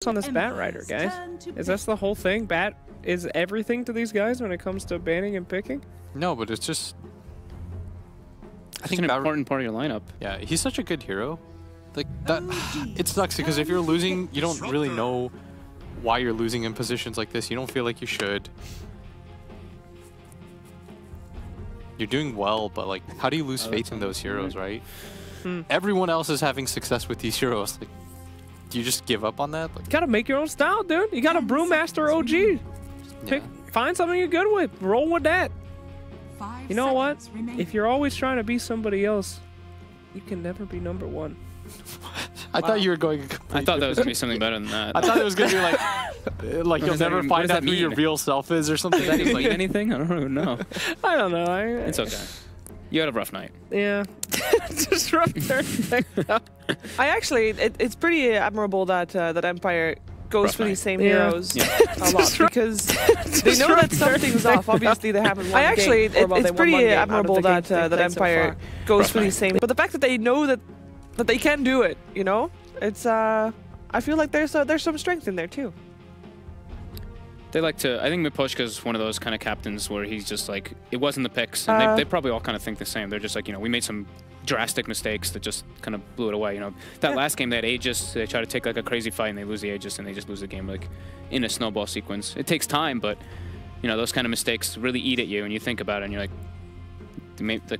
on this bat rider, guys? Is this the whole thing? Bat is everything to these guys when it comes to banning and picking? No, but it's just... I think an important part of your lineup. Yeah, he's such a good hero. Like that, it sucks because if you're losing, you don't really know why you're losing in positions like this. You don't feel like you should. You're doing well, but like, how do you lose faith in those heroes, right? Everyone else is having success with these heroes. Like, do you just give up on that? Like, You gotta make your own style, dude. You got a Brewmaster OG. Find something you're good with. Roll with that. You know what? If you're always trying to be somebody else, you can never be #1. I thought you were going. I thought that was gonna be something better than that. I thought it was gonna be like you'll never find out who your real self is or something. Does that even mean anything? I don't even know. I don't know. It's okay. You had a rough night. Yeah. Just rough turn. I actually, it's pretty admirable that that Empire goes for these same heroes a lot because they know that something's off. Obviously, they haven't won the game. It's pretty admirable that that Empire goes for these same. But the fact that they know that they can do it, you know, it's I feel like there's some strength in there too. They like to. I think Mipushka's one of those kind of captains where he's just like, it wasn't the picks, and they probably all kind of think the same. They're just like, you know, we made some drastic mistakes that just kind of blew it away. You know, that last game they had Aegis. They try to take like a crazy fight and they lose the Aegis and they just lose the game like in a snowball sequence. It takes time, but you know those kind of mistakes really eat at you, and you think about it and you're like,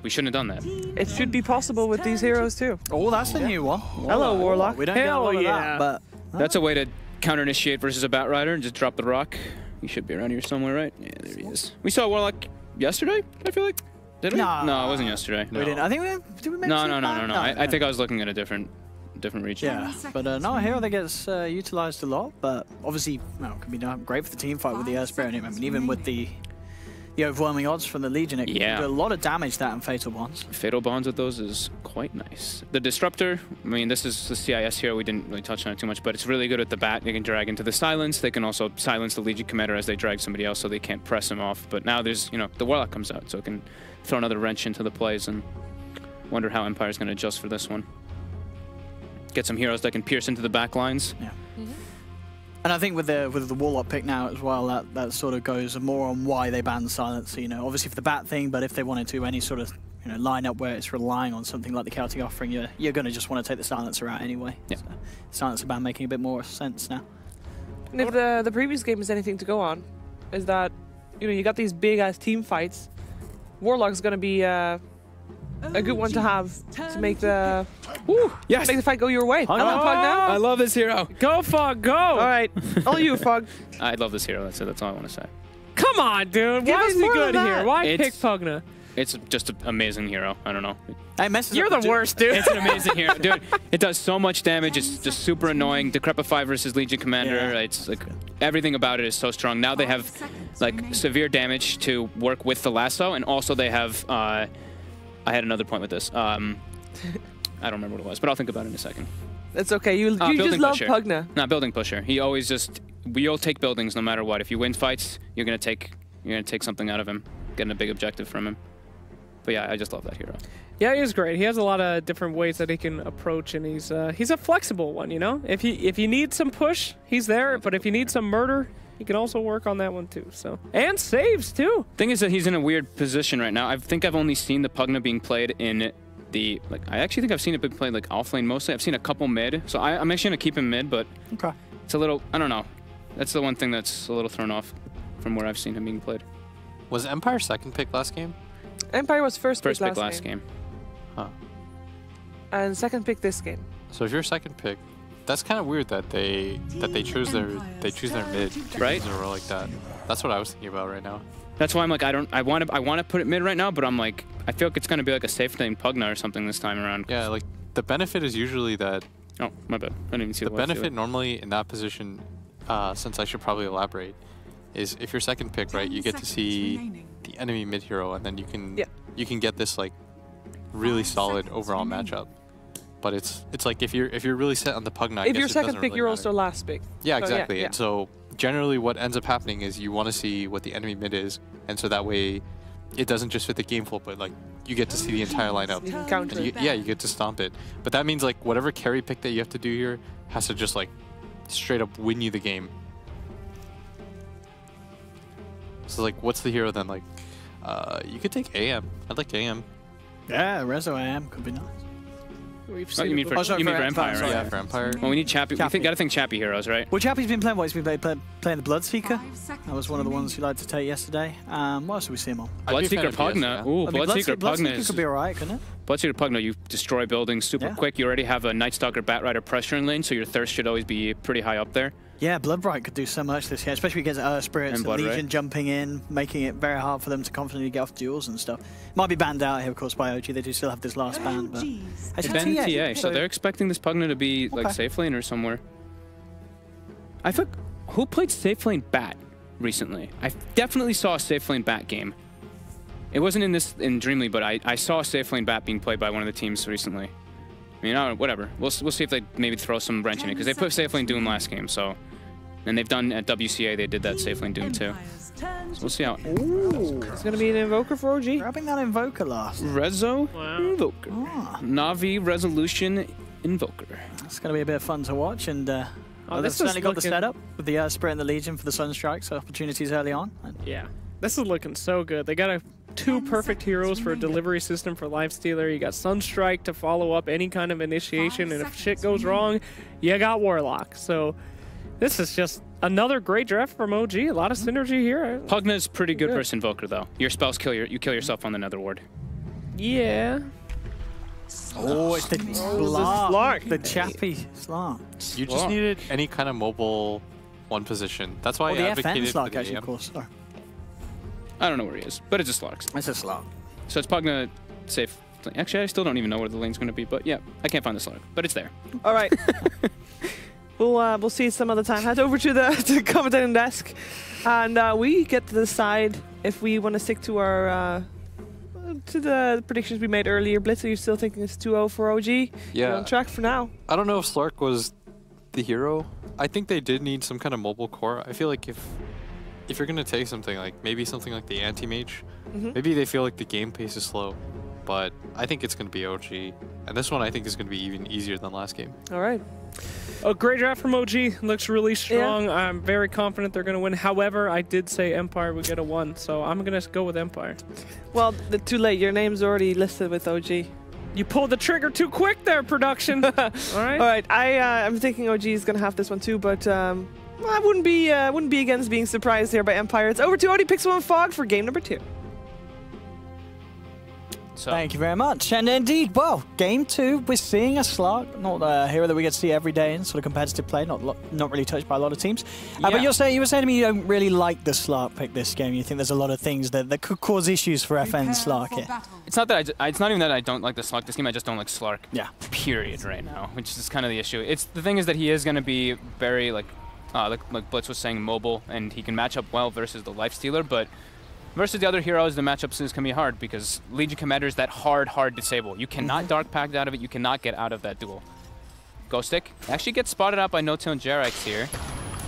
we shouldn't have done that. It should be possible with these heroes too. Oh, that's a new one. Hello, Warlock. We don't get a lot of that, but that's a way to counter-initiate versus a Bat Rider and just drop the rock. He should be around here somewhere, right? Yeah, there he is. We saw Warlock yesterday, I feel like. Did we? No, it wasn't yesterday. We didn't. I think did we mention No. I think I was looking at a different region. Yeah, but no, a hero that gets utilized a lot, but obviously, well, it can be great for the team fight with the Spirit. I mean, even with the overwhelming odds from the Legion, it can do a lot of damage that in Fatal Bonds. Fatal Bonds with those is quite nice. The Disruptor, I mean, this is the CIS here. We didn't really touch on it too much, but it's really good with the Bat. They can drag into the Silence. They can also silence the Legion Commander as they drag somebody else so they can't press him off. But now there's, you know, the Warlock comes out, so it can throw another wrench into the plays, and wonder how Empire's going to adjust for this one. Get some heroes that can pierce into the back lines. Yeah. And I think with the Warlock pick now as well, that sort of goes more on why they banned the Silence. You know, obviously for the Bat thing, but if they wanted to any sort of lineup where it's relying on something like the Celtic offering, you're going to just want to take the Silencer out anyway. Yeah. So, Silencer ban making a bit more sense now. And if the previous game is anything to go on, is that you got these big ass team fights. Warlock's going to be a good one to have to make the make the fight go your way. I love this hero. Go, Fog, go! All right, all you, Fog. I love this hero. That's it. That's all I want to say. Come on, dude. Why is he good here? Why pick Pugna? It's just an amazing hero. I don't know. You're the worst, dude. It's an amazing hero, dude. It does so much damage. It's just super annoying. Decrepify versus Legion Commander. Yeah. It's like everything about it is so strong. Now they have like severe damage to work with the lasso, and also they have. I had another point with this. I don't remember what it was, but I'll think about it in a second. It's okay. You just love Pugna. Not building pusher. He always just. We'll take buildings no matter what. If you win fights, you're gonna take something out of him, getting a big objective from him. But yeah, I just love that hero. Yeah, he's great. He has a lot of different ways that he can approach, and he's a flexible one, you know? If you need some push, he's there, but if you need some murder, he can also work on that one too. So and saves too. Thing is that he's in a weird position right now. I think I've only seen the Pugna being played in the I actually think I've seen it being played like offlane mostly. I've seen a couple mid. So I'm actually gonna keep him mid, but it's a little, I don't know. That's the one thing that's a little thrown off from where I've seen him being played. Was Empire second pick last game? Empire was first pick last game. Huh. And second pick this game. So if you're second pick, that's kind of weird that they choose their mid right in a row like that. That's what I was thinking about right now. That's why I'm like I want to put it mid right now, but I'm like I feel like it's gonna be like a safe thing Pugna or something this time around. Yeah, like the benefit is usually that. Oh, my bad. I didn't even see the benefit normally in that position. Since I should probably elaborate, is if you're second pick, right, you get to see the enemy mid hero, and then you can get this like really solid overall matchup. But it's like if you're really set on the Pugna, if you're second pick, you're also last pick. Yeah, exactly. And so generally, what ends up happening is you want to see what the enemy mid is, and so that way, it doesn't just fit the game flow, but like you get to see the entire lineup. You can counter it. Yeah, you get to stomp it. But that means like whatever carry pick that you have to do here has to just like straight up win you the game. So like, what's the hero then? Like, you could take AM. I'd like AM. Yeah, Rezo AM could be nice. We've Oh, seen you mean for Empire, right? Yeah, for Empire. Well, we need Chappie. We gotta think Chappie heroes, right? Well, Chappie's been playing what? He's been playing the Bloodseeker. That was one of the ones he liked to take yesterday. What else did we see him on? Bloodseeker Pugna. Ooh, Bloodseeker Pugna could be alright, couldn't it? Bloodseeker Pugna, you destroy buildings super quick. You already have a Night Stalker Bat Rider pressure in lane, so your thirst should always be pretty high up there. Yeah, Bloodbright could do so much this year, especially against Earth Spirits and Legion jumping in, making it very hard for them to confidently get off duels and stuff. Might be banned out here, of course, by OG. They do still have this last ban, but it's banned TA, so they're expecting this Pugna to be like safe lane or somewhere. I think who played safe lane Bat recently? I definitely saw a safe lane Bat game. It wasn't in DreamLeague, but I saw a safe lane Bat being played by one of the teams recently. I mean, whatever. We'll see if they maybe throw some wrench in it, because they put safe lane Doom last game, so. And they've done at WCA, they did that safe lane Doom too. So we'll see how. Ooh, it's gonna be an Invoker for OG. Grabbing that Invoker last. Rezo Invoker. Navi Resolution Invoker. It's gonna be a bit of fun to watch, and they've certainly got the setup with the Earth Spirit and the Legion for the Sunstrike, so opportunities early on. Yeah, this is looking so good. They got two perfect heroes for a delivery system for Lifestealer. You got Sunstrike to follow up any kind of initiation, and if shit goes wrong, you got Warlock. So this is just another great draft from OG. A lot of synergy here. Pugna's pretty good versus Invoker, though. Your spells kill you kill yourself on the Nether Ward. Yeah. Oh, it's the Slark. The Chappie Slark. You just needed any kind of mobile one position. That's why I advocated for the AM. Of course. Sorry. I don't know where he is, but it's a Slark. It's a Slark. So it's Pugna safe. Actually, I still don't even know where the lane's going to be, but yeah, I can't find the Slark, but it's there. All right. We'll see some other time. Head over to the commentating desk, and we get to decide if we want to stick to our to the predictions we made earlier. Blitz, are you still thinking it's 2-0 for OG? Yeah. You're on track for now. I don't know if Slark was the hero. I think they did need some kind of mobile core. I feel like if you're gonna take something like maybe something like the anti-mage, maybe they feel like the game pace is slow, but I think it's gonna be OG, and this one I think is gonna be even easier than last game. All right. A great draft from OG. Looks really strong. Yeah. I'm very confident they're going to win. However, I did say Empire would get a 1, so I'm going to go with Empire. Well, too late. Your name's already listed with OG. You pulled the trigger too quick there, production. All right. All right. I'm thinking OG is going to have this one too, but I wouldn't be against being surprised here by Empire. It's over to OD Pixel and Fog for game number 2. So. Thank you very much. And indeed, well, game 2, we're seeing a Slark, not a hero that we get to see every day in sort of competitive play, not really touched by a lot of teams. Yeah. But you were saying to me you don't really like the Slark pick this game. You think there's a lot of things that could cause issues for FN Slark here. It's not that it's not even that I don't like the Slark this game. I just don't like Slark. Yeah. Period. Right now, which is kind of the issue. It's the thing is that he is going to be very like Blitz was saying, mobile, and he can match up well versus the Lifestealer, but. Versus the other heroes, the matchups is going to be hard because Legion Commander is that hard disable. You cannot Dark Pact out of it. You cannot get out of that duel. Ghost Stick actually gets spotted out by No-Tail and Jerax here.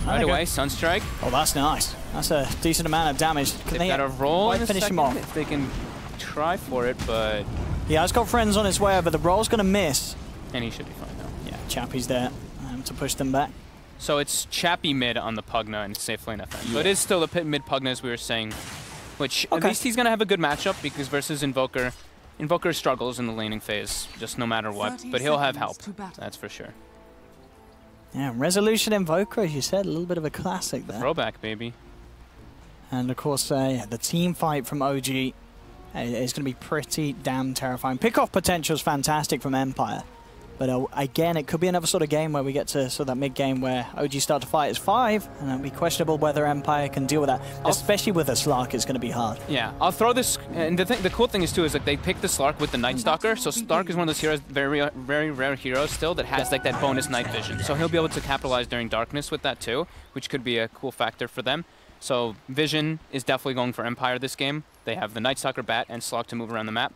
Right away, Sunstrike. Oh, that's nice. That's a decent amount of damage. They've got a roll and finish him off. If they can try for it, but... Yeah, it's got friends on his way, but the roll's going to miss. And he should be fine now. Yeah, Chappie's there to push them back. So it's Chappie mid on the Pugna and safe lane FN. But it is still a mid Pugna, as we were saying. Which, at least he's going to have a good matchup, because versus Invoker, Invoker struggles in the laning phase, just no matter what, but he'll have help, that's for sure. Yeah, Resolution Invoker, as you said, a little bit of a classic there. Throwback, baby. And of course, the team fight from OG is going to be pretty damn terrifying. Pick-off potential is fantastic from Empire. But again, it could be another sort of game where we get to sort of that mid-game where OG start to fight as 5, and it'll be questionable whether Empire can deal with that. Especially with a Slark, it's going to be hard. Yeah, I'll throw this, and the cool thing is too is that they pick the Slark with the Night Stalker, so Slark is one of those heroes, very rare heroes still, that has like that bonus night vision. So he'll be able to capitalize during darkness with that too, which could be a cool factor for them. So vision is definitely going for Empire this game. They have the Night Stalker Bat and Slark to move around the map.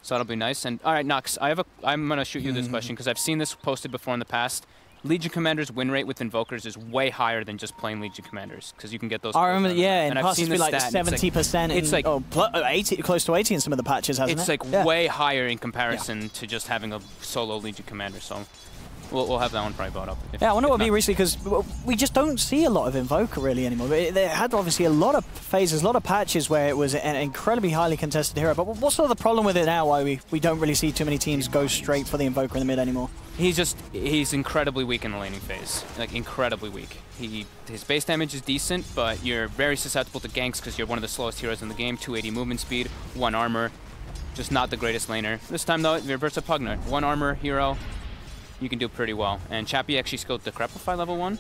So that'll be nice. And all right, Nox, I'm gonna shoot you this question because I've seen this posted before in the past. Legion Commander's win rate with Invokers is way higher than just plain Legion Commanders because you can get those. I remember, yeah, and I've seen like 70%. It's like 80, close to 80 in some of the patches, hasn't it? It's like way higher in comparison to just having a solo Legion Commander. So We'll have that one probably brought up. Yeah, I wonder what it'll be recently, because we just don't see a lot of Invoker really anymore. They had obviously a lot of phases, a lot of patches where it was an incredibly highly contested hero. But what's sort of the problem with it now, why we don't really see too many teams go straight for the Invoker in the mid anymore? He's incredibly weak in the laning phase, like incredibly weak. His base damage is decent, but you're very susceptible to ganks because you're one of the slowest heroes in the game, 280 movement speed, 1 armor. Just not the greatest laner. This time though, reverse of Pugner. 1 armor hero, you can do pretty well. And Chappie actually skilled Decrepify level 1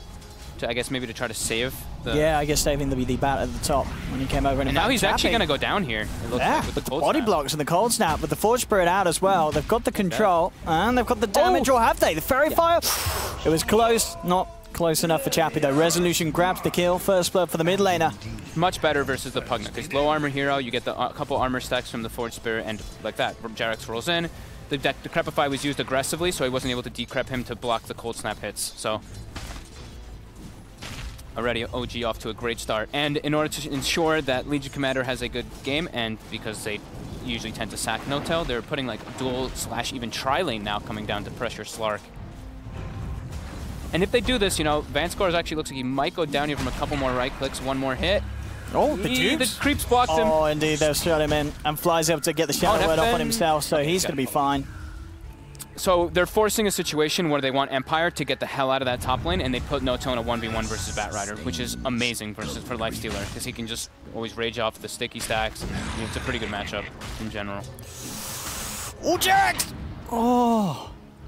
to, I guess, maybe to try to save the... Yeah, I guess saving the bat at the top when he came over. And now he's actually going to go down here, it looks like, with the cold body snap. blocks and the cold snap, with the Forge Spirit out as well. They've got the control, and they've got the damage, or have they? The Fairy Fire? It was close, not close enough for Chappie though. Resolution grabs the kill, first blood for the mid laner. Much better versus the Pugna, because low armor hero, you get the couple armor stacks from the Forge Spirit, and like that, Jarex rolls in. The Decrepify was used aggressively, so he wasn't able to decrep him to block the cold snap hits. So already OG off to a great start. And in order to ensure that Legion Commander has a good game, and because they usually tend to sack no-tail, they're putting like dual / even tri-lane now coming down to pressure Slark. And if they do this, you know, Vanscore's actually looks like he might go down here from a couple more right clicks, 1 more hit. Oh, the creeps blocked him. Oh, indeed, they'll shot him in, and Fly's able to get the shadow word off on himself, so he's going to be fine. So they're forcing a situation where they want Empire to get the hell out of that top lane, and they put no-tail in a 1v1 versus Batrider, which is amazing for Lifestealer, because he can just always rage off the sticky stacks, and it's a pretty good matchup in general. Oh, Jarex!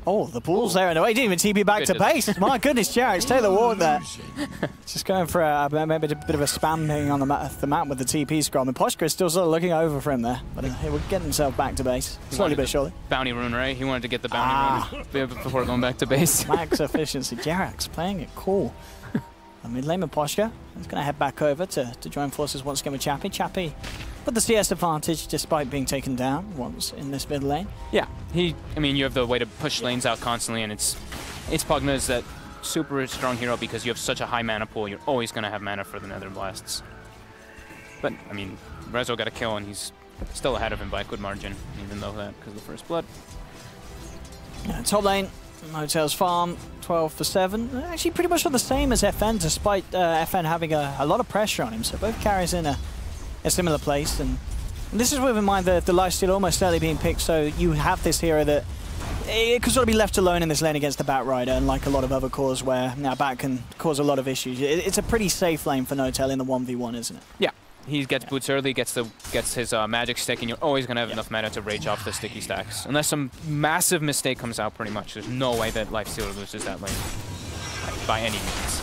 Oh, the pool's there. No, he didn't even TP back to base. My goodness, Jarex, take the ward there. Just going for maybe a bit of a spam thing on the map with the TP scroll. And Poshka is still sort of looking over for him there. But he will get himself back to base. Slowly but surely. Bounty rune, right? He wanted to get the bounty rune before going back to base. Max efficiency. Jarex playing it cool. Mid laner Poshka is going to head back over to join forces once again with Chappie. Chappie with the CS advantage despite being taken down once in this mid lane. Yeah, I mean, you have the way to push lanes out constantly, and it's Pugna's that super strong hero because you have such a high mana pool. You're always going to have mana for the Nether Blasts. But, I mean, Rezo got a kill, and he's still ahead of him by a good margin, even though that because of the first blood. Yeah, top lane, No-Tail's farm, 12 for 7. Actually, pretty much the same as FN, despite FN having a lot of pressure on him. So both carries in a similar place, and this is with in mind the lifesteal almost certainly being picked, so you have this hero that it could sort of be left alone in this lane against the Batrider, unlike a lot of other cores where now Bat can cause a lot of issues. It's a pretty safe lane for No-Tail in the 1v1, isn't it? Yeah. He gets boots early, gets his magic stick, and you're always going to have enough mana to rage off the sticky stacks. Unless some massive mistake comes out, pretty much. There's no way that Lifestealer loses that lane, like, by any means.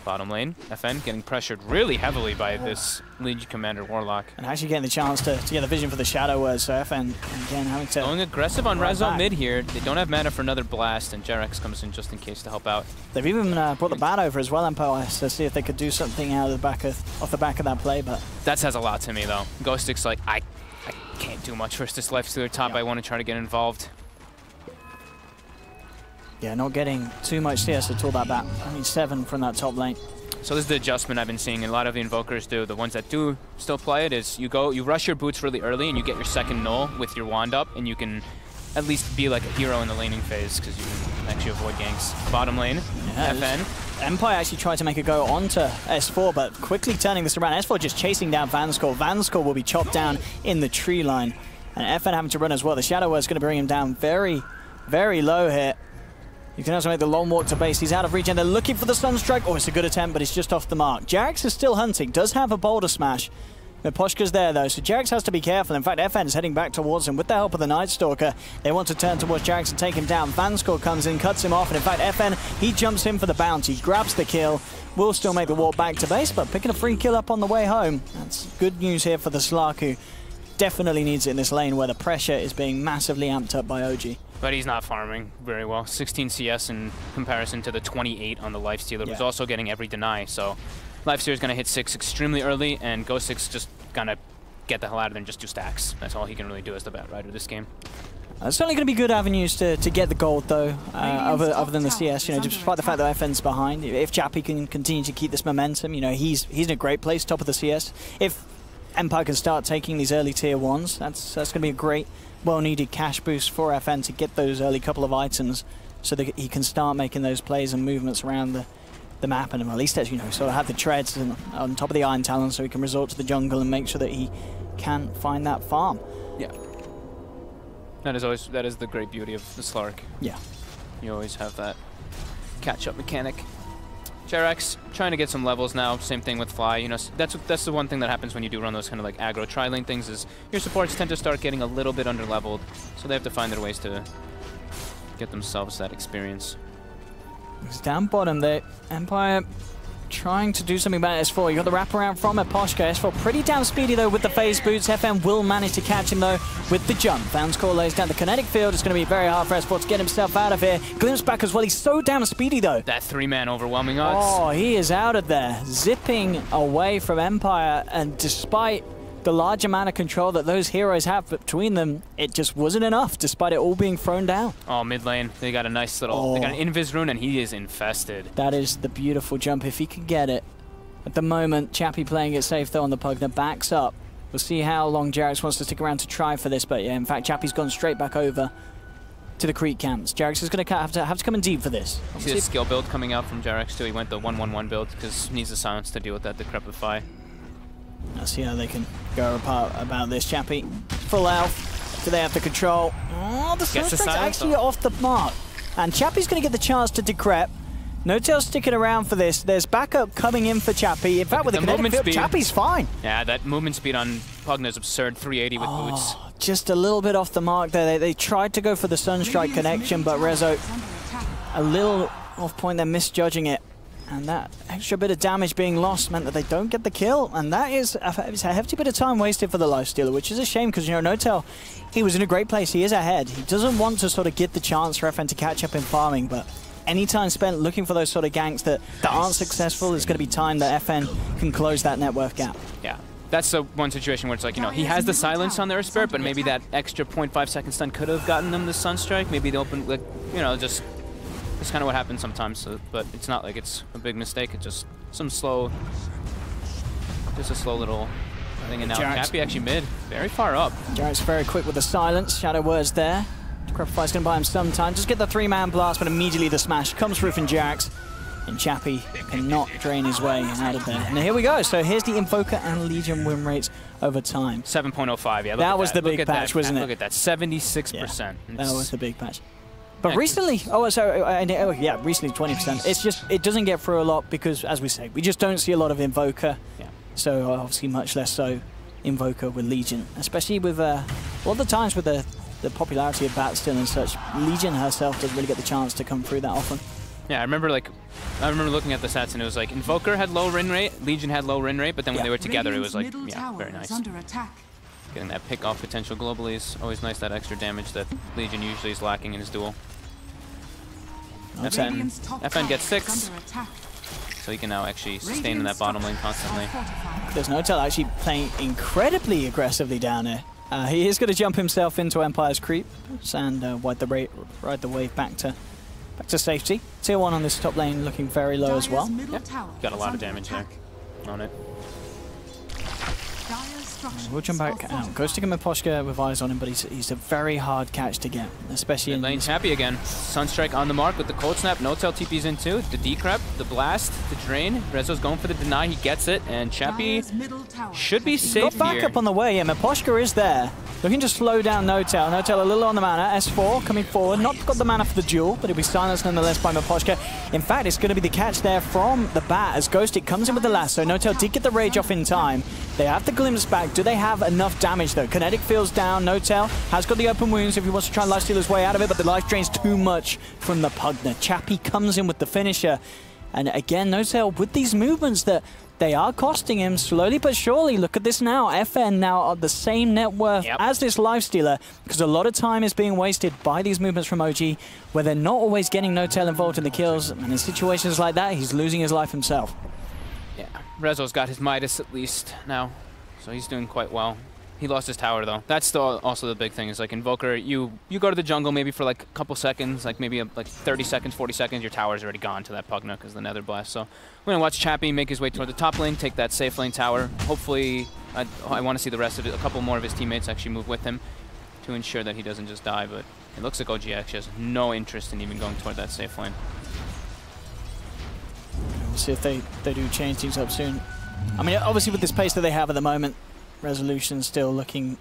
Bottom lane, FN getting pressured really heavily by this Legion Commander Warlock. And actually getting the chance to get the vision for the Shadow Word, so FN again having to... Going aggressive on Rezo mid here. They don't have mana for another blast, and Jarex comes in just in case to help out. They've even brought the bat over as well, Empire, to see if they could do something out of the back off the back of that play, but... That says a lot to me, though. Ghostic's like, I can't do much versus this Lifestealer top. I want to try to get involved. Yeah, not getting too much CS at all, that bat. I mean, 7 from that top lane. So this is the adjustment I've been seeing a lot of the Invokers do. The ones that do still play it is you rush your boots really early and you get your second null with your wand up, and you can at least be like a hero in the laning phase because you can actually avoid ganks. Bottom lane, FN. Empire actually tried to make a go onto S4, but quickly turning this around. S4 just chasing down Vanscore. Vanscore will be chopped down in the tree line. And FN having to run as well. The Shadow Word is going to bring him down very, very low here. You can also make the long walk to base. He's out of reach, and they're looking for the Sunstrike. Oh, it's a good attempt, but it's just off the mark. Jarex is still hunting, does have a Boulder Smash. But Poshka's there, though, so Jarex has to be careful. In fact, FN is heading back towards him with the help of the Night Stalker. They want to turn towards Jarex and take him down. Vanscore comes in, cuts him off, and in fact, FN, he jumps in for the bounty, grabs the kill, will still make the walk back to base, but picking a free kill up on the way home. That's good news here for the Slark, who definitely needs it in this lane where the pressure is being massively amped up by OG. But he's not farming very well. 16 CS in comparison to the 28 on the Lifestealer, who's also getting every deny. So Lifestealer's going to hit 6 extremely early, and Ghostic's just going to get the hell out of there and just do stacks. That's all he can really do as the Batrider this game. It's certainly going to be good avenues to get the gold, though, other than the CS. You know, despite the fact that FN's behind, if Chappie can continue to keep this momentum, you know, he's in a great place, top of the CS. If Empire can start taking these early tier 1s, that's going to be a great, well-needed cash boost for FN to get those early couple of items so that he can start making those plays and movements around the map, and at least, as you know, sort of have the treads on top of the Iron Talon so he can resort to the jungle and make sure that he can find that farm. Yeah. That is the great beauty of the Slark. Yeah. You always have that catch-up mechanic. Jerax trying to get some levels now. Same thing with Fly. You know, that's the one thing that happens when you do run those kind of like aggro tri-lane things, is your supports tend to start getting a little bit under-leveled, so they have to find their ways to get themselves that experience. It's down bottom there. Empire trying to do something about S4. You got the wraparound from Eposhka. S4 pretty damn speedy though with the phase boots. FN will manage to catch him though with the jump. Vounscore lays down the kinetic field. It's going to be very hard for S4 to get himself out of here. Glimpse back as well. He's so damn speedy though. That 3-man overwhelming odds. Oh, he is out of there. Zipping away from Empire, and despite the large amount of control that those heroes have between them, it just wasn't enough despite it all being thrown down. Oh, mid lane, they got a nice little, they got an invis rune and he is infested. That is the beautiful jump if he could get it. At the moment, Chappie playing it safe though on the Pugna, backs up. We'll see how long Jerax wants to stick around to try for this, but yeah, in fact, Chappie's gone straight back over to the Creek camps. Jerax is going to have to come in deep for this. See the skill build coming out from Jerax too. He went the 1-1-1 build because he needs the silence to deal with that Decrepify. Let's see how they can go apart about this. Chappie, full health. Do they have the control? Oh, the Sunstrike's actually off the mark. And Chappie's going to get the chance to decrep. No-Tail sticking around for this. There's backup coming in for Chappie. In fact, with the kinetic field, Chappie's fine. Yeah, that movement speed on Pugna is absurd. 380 with boots. Just a little bit off the mark there. They tried to go for the Sunstrike connection, but Rezo a little off point. They're misjudging it. And that extra bit of damage being lost meant that they don't get the kill. And that is a hefty bit of time wasted for the Lifestealer, which is a shame because, you know, No-Tail, he was in a great place. He is ahead. He doesn't want to sort of get the chance for FN to catch up in farming, but any time spent looking for those sort of ganks that aren't successful is going to be time that FN can close that net worth gap. Yeah. That's the one situation where it's like, you know, he has the silence on their spirit, but maybe that extra 0.5 second stun could have gotten them the Sunstrike. Maybe the open, like, you know, just... It's kind of what happens sometimes, so, but it's not like it's a big mistake. It's just some slow, just a slow little thing. And now Chappie actually mid, very far up. Jerax very quick with the silence. Shadow words there. Decrepify's going to buy him some time. Just get the 3-man blast, but immediately the smash comes through from Jerax. And Chappie cannot drain his way out of there. And here we go. So here's the Invoker and Legion win rates over time. 7.05, yeah. That was the big patch, wasn't it? Look at that, 76%. Yeah, that was the big patch. But recently, yeah, recently 20%. It's just, it doesn't get through a lot because, as we say, we just don't see a lot of Invoker. Yeah. So obviously much less so Invoker with Legion, especially with a lot of the times with the popularity of Bat still and such. Legion herself doesn't really get the chance to come through that often. Yeah, I remember looking at the stats and it was like Invoker had low win rate, Legion had low win rate, but then when they were together, it was like, yeah, very nice. Getting that pick-off potential globally is always nice, that extra damage that Legion usually is lacking in his duel. FN gets 6, so he can now actually sustain in that bottom lane constantly. There's No-Tail actually playing incredibly aggressively down here. He is going to jump himself into Empire's creep and ride the wave back to safety. Tier 1 on this top lane looking very low as well. Yep. Got a lot of damage there on it. We'll jump back out. Go stick him with Poshka with eyes on him, but he's a very hard catch to get, especially in lane. Chappie again. Sunstrike on the mark with the cold snap. No-Tail TP's in too. The decrep, the blast, the drain. Rezo's going for the deny. He gets it, and Chappie should be safe here. Got backup on the way. Yeah, Poshka is there. Looking to slow down No-Tail. No-Tail a little on the mana. S4 coming forward. Not got the mana for the duel, but he'll be silenced nonetheless by Poshka. In fact, it's going to be the catch there from the bat as Ghostic comes in with the lasso. No-Tail did get the rage off in time. They have the glimpse back. Do they have enough damage though? Kinetic field's down. No-Tail has got the open wounds if he wants to try and lifesteal his way out of it, but the life drains too much from the Pugna. Chappie comes in with the finisher. And again, No-Tail with these movements that they are costing him slowly but surely. Look at this now. FN now are the same net worth as this Lifestealer because a lot of time is being wasted by these movements from OG where they're not always getting No-Tail involved in the kills. And in situations like that, he's losing his life himself. Yeah, Rezo's got his Midas at least now, so he's doing quite well. He lost his tower though. That's also the big thing is like Invoker, you go to the jungle maybe for like a couple seconds, like maybe like 30 seconds, 40 seconds, your tower's already gone to that Pugna because of the Nether Blast. So we're gonna watch Chappie make his way toward the top lane, take that safe lane tower. Hopefully, I want to see the rest of it, a couple more of his teammates actually move with him. to ensure that he doesn't just die, but it looks like OG actually has no interest in even going toward that safe lane. We'll see if they do change things up soon. I mean, obviously with this pace that they have at the moment, Resolution still looking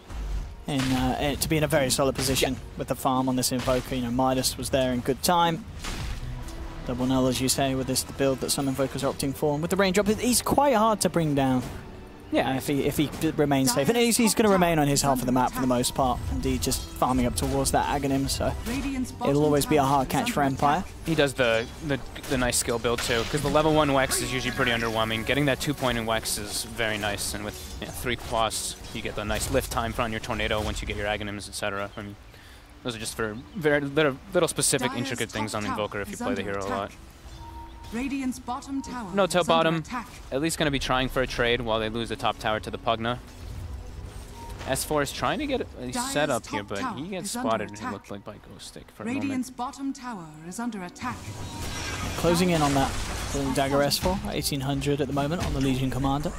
to be in a very solid position with the farm on this Invoker. You know, Midas was there in good time. Double null, as you say, with the build that some Invokers are opting for. And with the range drop, he's quite hard to bring down. Yeah, if he remains safe. And he's going to remain on his half of the map for the most part. Indeed, just farming up towards that Aghanim, so it'll always be a hard catch for Empire. He does the nice skill build too, because the level 1 Wex is usually pretty underwhelming. Getting that 2-point in Wex is very nice, and with 3 plus, you get the nice lift time on your Tornado once you get your Aghanims, etc. I mean, those are just for very little specific, intricate things on Invoker if you play the hero a lot. Radiant's bottom tower No top bottom, at least going to be trying for a trade while they lose the top tower to the Pugna. S4 is trying to get a set up here, but he gets spotted, it looked like, by Ghost Stick for a moment. Radiant's bottom tower is under attack. Closing in on that Dagger S4, 1800 at the moment on the Legion Commander.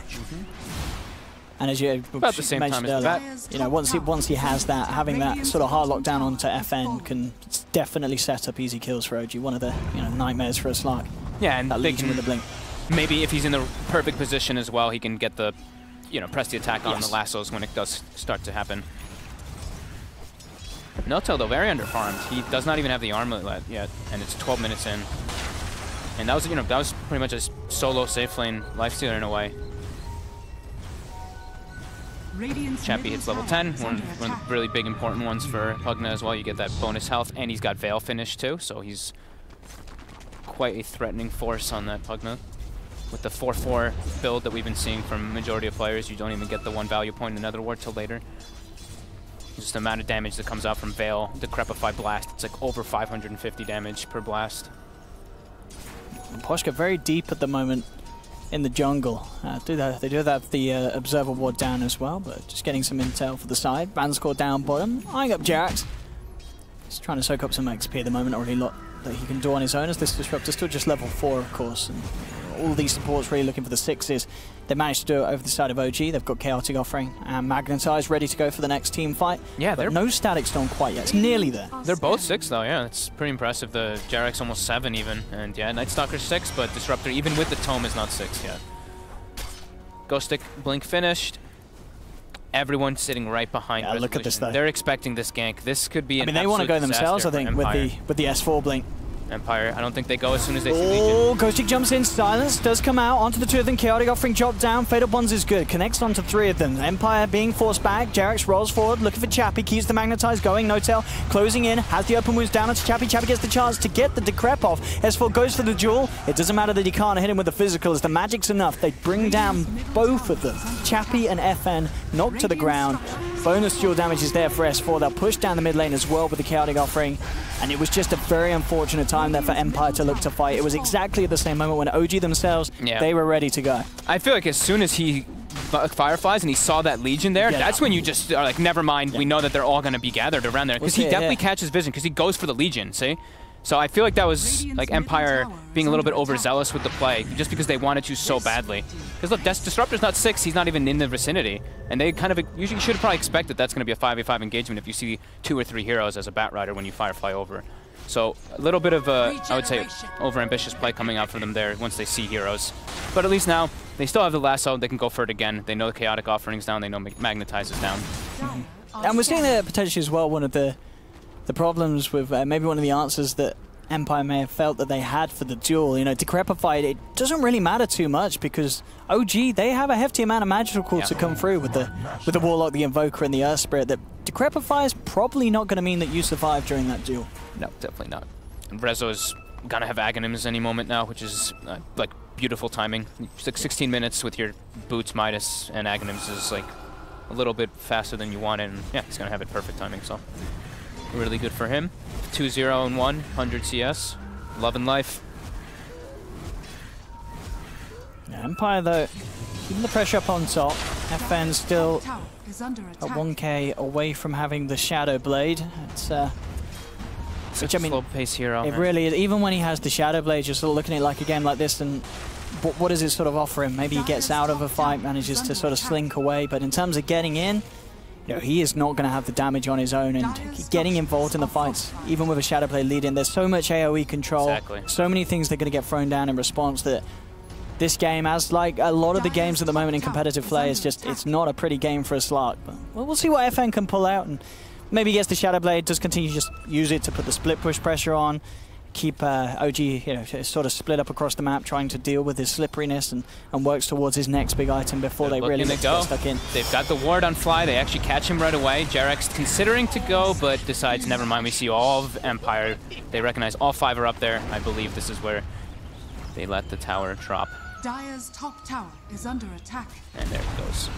And as you about the same time as earlier, you know, once he has that, having that sort of hard lockdown onto FN can definitely set up easy kills for OG. One of the nightmares for a Slark. Yeah, and that Legion with the blink. Maybe if he's in the perfect position as well, he can get the, press the attack on the lassos when it does start to happen. Notel though, very underfarmed. He does not even have the armlet yet, and it's 12 minutes in. And that was, that was pretty much a solo safe lane lifestealer in a way. Chappie hits level 10, one of the really big important ones for Pugna as well. You get that bonus health, and he's got Veil finish too, so he's quite a threatening force on that Pugna. With the 4-4 build that we've been seeing from majority of players, you don't even get the 1 value point in Another War till later. Just the amount of damage that comes out from Veil, Decrepify Blast, it's like over 550 damage per blast. And Poshka very deep at the moment in the jungle. They do have the Observer Ward down as well, but just getting some intel for the side. Vanscore down bottom, eyeing up Jerax. He's trying to soak up some XP at the moment, already a lot that he can do on his own, as this Disruptor still just level 4, of course. And all these supports really looking for the 6s. They managed to do it over the side of OG. They've got Chaotic Offering and Magnetize ready to go for the next team fight. Yeah, but no Static Storm quite yet. It's nearly there. They're both 6 though, yeah. It's pretty impressive. The Jerax almost 7 even. And yeah, Night Stalker's 6, but Disruptor, even with the Tome, is not 6 yet. Ghost Stick Blink finished. Everyone's sitting right behind Resolution. Look at this though. They're expecting this gank. This could be an they want to go themselves, I think, with the S4 Blink. Empire, I don't think they go as soon as they see Legion. Oh, Ghost Stick jumps in, Silence does come out onto the 2 of them. Chaotic Offering dropped down, Fatal Bonds is good, connects onto 3 of them. Empire being forced back, Jerax rolls forward, looking for Chappie, keeps the Magnetize going, Notel closing in, has the open wounds down onto Chappie, Chappie gets the chance to get the Decrep off. S4 goes for the duel, it doesn't matter that he can't hit him with the physical, as the magic's enough, they bring down both of them. Chappie and FN knocked to the ground. Bonus dual damage is there for S4. They'll push down the mid lane as well with the Chaotic Offering. And it was just a very unfortunate time there for Empire to look to fight. It was exactly at the same moment when OG themselves, they were ready to go. I feel like as soon as he Fireflies and he saw that Legion there, that's when you just are like, never mind, we know that they're all going to be gathered around there. Because he definitely catches vision, because he goes for the Legion, see? So I feel like that was like Empire being a little bit overzealous with the play, just because they wanted to so badly. Because look, Disruptor's not 6, he's not even in the vicinity. And they kind of, usually should probably expect that that's going to be a 5v5 engagement if you see 2 or 3 heroes as a Bat Rider when you Firefly over. So a little bit of a, I would say, over-ambitious play coming out for them there once they see heroes. But at least now, they still have the lasso, they can go for it again. They know the Chaotic Offering's down, they know Magnetize is down. And we're seeing that potentially as well, one of the problems with maybe one of the answers that Empire may have felt that they had for the duel. You know, Decrepified, it doesn't really matter too much because OG, they have a hefty amount of magical to come through with the Warlock, the Invoker, and the Earth Spirit. That Decrepify is probably not going to mean that you survive during that duel. No, definitely not. And Rezo's gonna have Aghanims any moment now, which is like beautiful timing. It's like 16 minutes with your Boots, Midas, and Aghanims is like a little bit faster than you want, and yeah, he's gonna have it perfect timing, so really good for him. 2-0 and 1, 100 CS, love and life. Yeah, Empire though, keeping the pressure up on top. FN still at 1k away from having the Shadow Blade. It's such a slow pace hero. It really is. Even when he has the Shadow Blade, you're sort of looking at it like a game like this, and what does it sort of offer him? Maybe he gets out of a fight, manages to sort of slink away, but in terms of getting in, you know, he is not going to have the damage on his own, and getting involved in the fights, even with a Shadow Blade leading, there's so much AoE control, so many things that are going to get thrown down in response that this game, as like a lot of the games at the moment in competitive play, is just, it's not a pretty game for a Slark. But we'll see what FN can pull out, and maybe gets the Shadow Blade, does continue to just use it to put the split push pressure on, keep OG, you know, sort of split up across the map, trying to deal with his slipperiness and works towards his next big item before they really get stuck in. They've got the ward on Fly. They actually catch him right away. JerAx considering to go, but decides, never mind. We see all of Empire. They recognize all 5 are up there. I believe this is where they let the tower drop. Dire's top tower is under attack. And there it goes.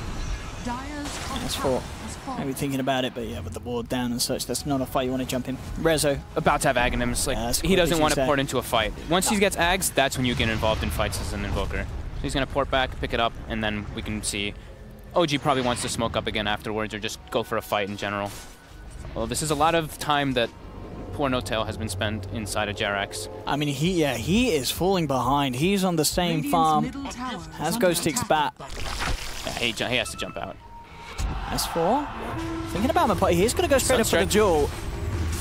Dire's top That's tower for maybe thinking about it, but yeah, with the ward down and such, that's not a fight you want to jump in. Rezo. About to have Aghanims. Like, he doesn't want to port into a fight. Once he gets Ags, that's when you get involved in fights as an Invoker. So he's going to port back, pick it up, and then we can see OG probably wants to smoke up again afterwards or just go for a fight in general. Well, this is a lot of time that poor No-Tail has been spent inside of JerAx. I mean, he is falling behind. He's on the same farm as Ghostic's bat. Yeah, he has to jump out. S4. Thinking about Mapochi, he's going to go straight up for the duel.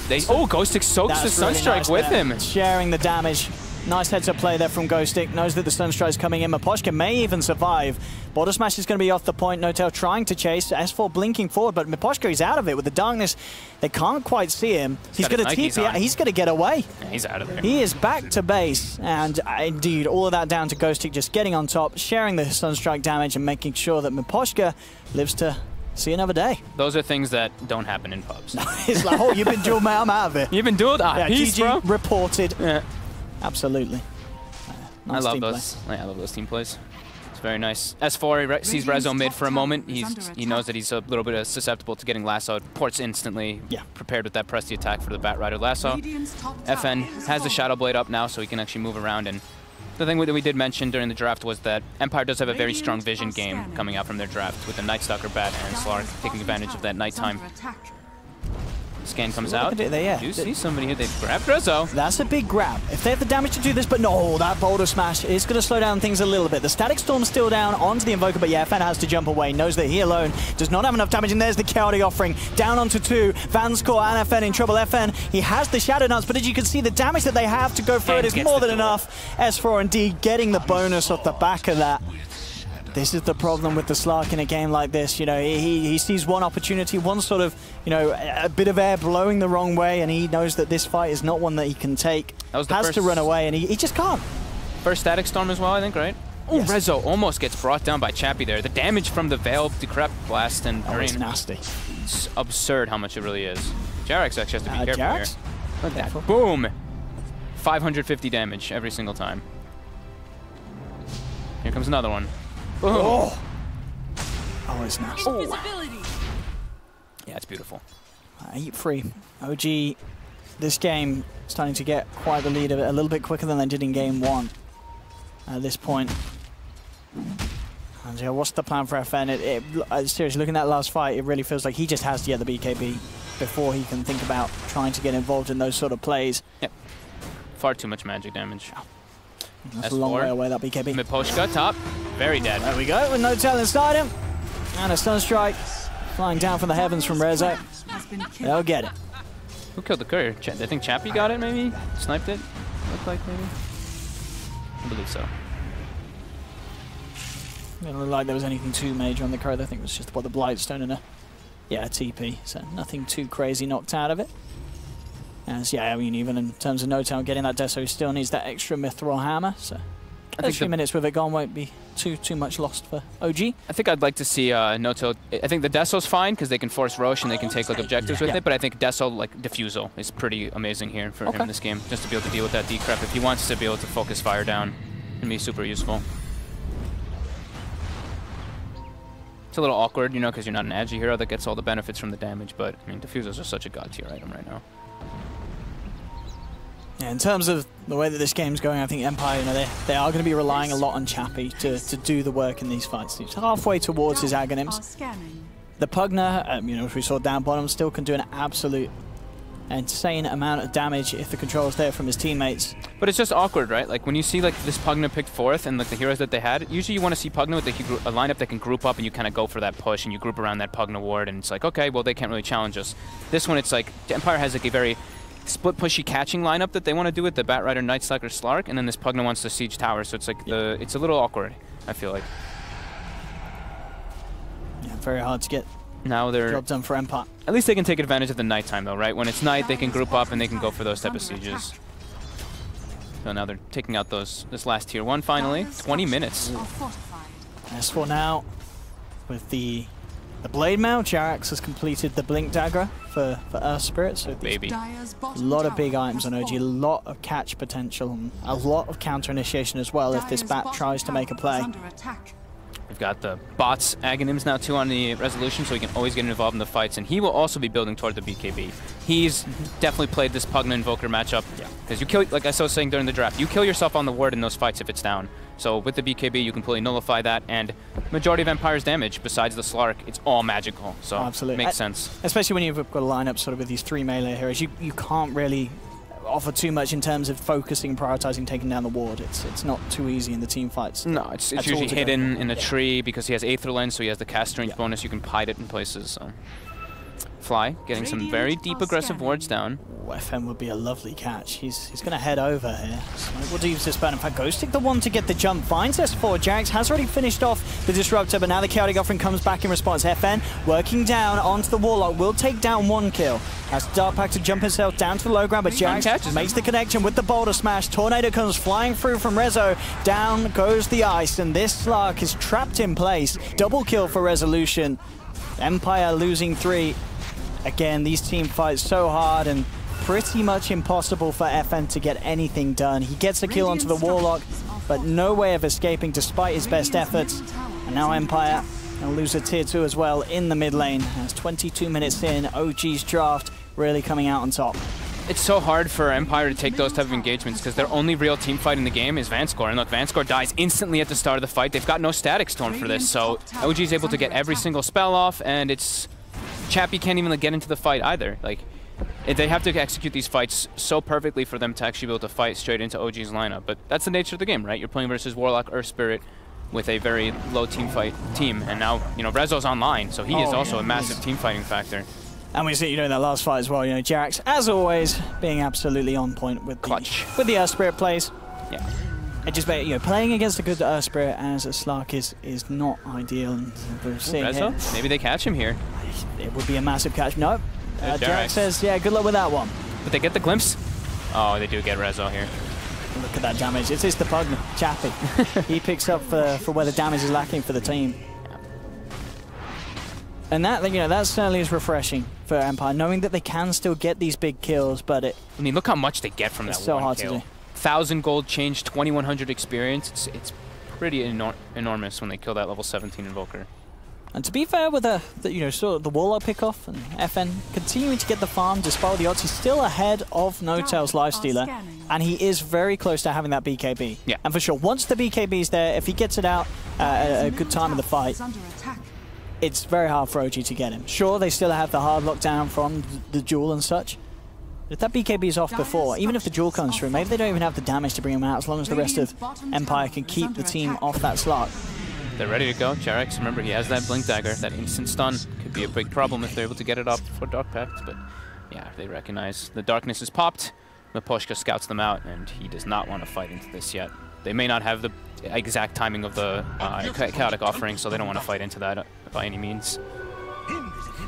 Ghostic soaks the Sunstrike with him. Sharing the damage. Nice heads-up play there from Ghostic. Knows that the Sunstrike's coming in. Miposhka may even survive. Border Smash is going to be off the point. No-Tail trying to chase. S4 blinking forward, but Miposhka is out of it. With the darkness, they can't quite see him. He's going to TP out. He's going to get away. Yeah, he's out of there. He is back to base. And indeed, all of that down to Ghostic just getting on top, sharing the Sunstrike damage and making sure that Miposhka lives to see another day. Those are things that don't happen in pubs. It's like, oh, you've been dual, mate, I'm out of it. You've been dueled? Yeah, peace, bro. Reported. Yeah. Absolutely. Nice I love those team plays. It's very nice. S4 sees Rezo mid for a moment. He knows that he's a little bit susceptible to getting lassoed. Ports instantly. Yeah. Prepared with that press the attack for the Bat Rider lasso. FN has the Shadow Blade up now, so he can actually move around. And the thing that we did mention during the draft was that Empire does have a very strong vision game coming out from their draft with the Night Stalker Bat and Slark taking advantage of that nighttime. Scan comes out. You see somebody here. They've grabbed Rezo. That's a big grab. If they have the damage to do this, but no, that Boulder Smash is going to slow down things a little bit. The Static Storm's still down onto the Invoker, but yeah, FN has to jump away. Knows that he alone does not have enough damage, and there's the Chaotic offering. Down onto 2. Vanscore and FN in trouble. FN, he has the Shadow Nuts, but as you can see, the damage that they have to go through it is more than enough. S4 indeed getting the bonus off the back of that. This is the problem with the Slark in a game like this. You know, he sees one opportunity, one sort of, you know, a bit of air blowing the wrong way, and he knows that this fight is not one that he can take. Has to run away, and he just can't. First Static Storm as well, I think, right? Oh, yes. Rezo almost gets brought down by Chappie there. The damage from the Veil, Decrep Blast, and it's nasty. It's absurd how much it really is. JerAx actually has to be careful here. Look at that. Boom! 550 damage every single time. Here comes another one. Oh, it's nasty. Oh. Yeah, it's beautiful. 8-3. OG, this game starting to get quite the lead of it a little bit quicker than they did in game 1 at this point. And yeah, what's the plan for FN? Seriously, looking at that last fight, it really feels like he just has to get the BKB before he can think about trying to get involved in those sort of plays. Yep. Far too much magic damage. That's a long way away, that BKB. Miposhka, top. Very dead. There we go, with No-Tail inside him. And a Sunstrike flying down from the heavens from Rezo. They'll get it. Who killed the courier? I think Chappie got it, maybe? Sniped it? Looked like, maybe? I believe so. It didn't look like there was anything too major on the courier. I think it was just the Blightstone and a TP. So nothing too crazy knocked out of it. As, yeah, I mean, even in terms of No-Tail getting that Deso, he still needs that extra Mithril Hammer, so I think 3 minutes with it gone won't be too much lost for OG. I think I'd like to see No-Tail. I think the Deso's fine because they can force Roche and they can take like objectives with it, but I think Deso, like Diffusal, is pretty amazing here for him in this game, just to be able to deal with that Decrep. If he wants to be able to focus fire down, it'd be super useful. It's a little awkward, you know, because you're not an Agi hero that gets all the benefits from the damage, but I mean, Diffusals are such a god tier item right now. Yeah, in terms of the way that this game's going, I think Empire, you know, they are going to be relying a lot on Chappie to do the work in these fights. He's halfway towards his Aghanims. The Pugner, you know, if we saw down bottom, still can do an absolute insane amount of damage if the control's there from his teammates. But it's just awkward, right? Like when you see like this Pugna picked 4th and like the heroes that they had, usually you want to see Pugna with a lineup that can group up and you kind of go for that push and you group around that Pugna ward and it's like, okay, well they can't really challenge us. This one it's like Empire has like a very split pushy catching lineup that they want to do with the Batrider, Nightstalker, Slark, and then this Pugna wants to siege tower, so it's like it's a little awkward, I feel like. Yeah, very hard to get now they're job done for Empire. At least they can take advantage of the nighttime though, right? When it's night, they can group up and they can go for those type of sieges. So now they're taking out this last tier 1 finally. 20 minutes. As for now, with the Blade Mail, Jarax has completed the Blink Dagger for Earth Spirit. So baby. A lot of big items on OG, a lot of catch potential, and a lot of counter initiation as well if this bat tries to make a play. We've got the bots Aghanims now too on the resolution, so he can always get involved in the fights, and he will also be building toward the BKB. He's definitely played this Pugna Invoker matchup, because you kill, like I was saying during the draft, you kill yourself on the ward in those fights if it's down. So with the BKB, you completely nullify that, and majority of Empire's damage, besides the Slark, it's all magical, so absolutely makes sense. Especially when you've got a lineup sort of with these 3 melee heroes, you can't really offer too much in terms of focusing, prioritizing, taking down the ward. It's not too easy in the team fights. No, it's usually hidden in a tree because he has Aether Lens, so he has the cast strength bonus. You can hide it in places. So. Fly, getting some very deep aggressive wards down. Ooh, FM would be a lovely catch. He's going to head over here. What do you just burn? In fact, goes take the one to get the jump. Finds S4. Jarax has already finished off the Disruptor, but now the Chaotic Offering comes back in response. FN working down onto the Warlock. Will take down 1 kill. Has Darkpack to jump himself down to the low ground, but Jarax makes the connection with the Boulder Smash. Tornado comes flying through from Rezo. Down goes the ice, and this Slark is trapped in place. Double kill for Resolution. Empire losing 3. Again, these team fights so hard and pretty much impossible for FN to get anything done. He gets a kill onto the Warlock, but no way of escaping despite his best efforts. And now Empire will lose a tier 2 as well in the mid lane. As 22 minutes in, OG's draft really coming out on top. It's so hard for Empire to take those type of engagements because their only real team fight in the game is Vanscore. And look, Vanscore dies instantly at the start of the fight. They've got no Static Storm for this, so OG's able to get every single spell off, and it's... Chappie can't even get into the fight either. Like, they have to execute these fights so perfectly for them to actually be able to fight straight into OG's lineup. But that's the nature of the game, right? You're playing versus Warlock, Earth Spirit with a very low team fight team, and now Rezo's online, so he is also a massive team fighting factor. And we see in that last fight as well. Jarax, as always, being absolutely on point with the Earth Spirit plays. Yeah. It just playing against a good Earth Spirit as a Slark is not ideal. And we're seeing Rezo? Maybe they catch him here. It would be a massive catch. No. Jarax says, yeah, good luck with that one. But they get the glimpse. Oh, they do get Rezo here. Look at that damage. It's the Pugna, Chappie. He picks up for where the damage is lacking for the team. And that, that certainly is refreshing for Empire, knowing that they can still get these big kills, but I mean, look how much they get from that so one hard kill. To do. 1,000 gold change, 2,100 experience. It's pretty enormous when they kill that level 17 Invoker. And to be fair with sort of the Warlock pickoff and FN continuing to get the farm despite the odds, he's still ahead of No-Tail's Lifestealer, and he is very close to having that BKB. Yeah. And for sure, once the BKB's there, if he gets it out at a good time of the fight, it's very hard for OG to get him. Sure, they still have the hard lockdown from the duel and such. But if that BKB is off before, even if the duel comes through, maybe they don't even have the damage to bring him out, as long as the rest of Empire can keep the team off that slot. They're ready to go. Jarax, remember, he has that Blink Dagger. That instant stun could be a big problem if they're able to get it up for Dark Pact. But yeah, they recognize the darkness is popped. Miposhka scouts them out, and he does not want to fight into this yet. They may not have the exact timing of the Chaotic Offering, so they don't want to fight into that by any means.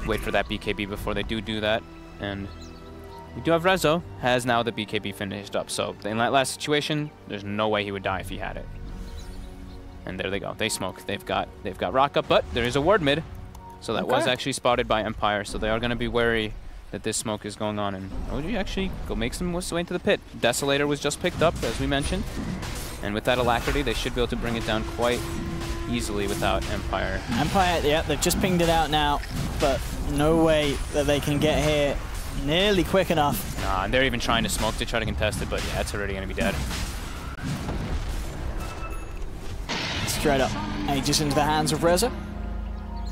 Wait for that BKB before they do that. And we do have Rezo, has now the BKB finished up. So in that last situation, there's no way he would die if he had it. And there they go. They smoke. They've got rock up, but there is a ward mid. So that was actually spotted by Empire. So they are going to be wary that this smoke is going on. And OG actually makes them way into the pit. Desolator was just picked up, as we mentioned. And with that alacrity, they should be able to bring it down quite easily without Empire. Empire, yeah, they've just pinged it out now, but no way that they can get here nearly quick enough. Nah, and they're even trying to smoke to try to contest it, but yeah, it's already going to be dead. Straight up. Aegis into the hands of Rezo.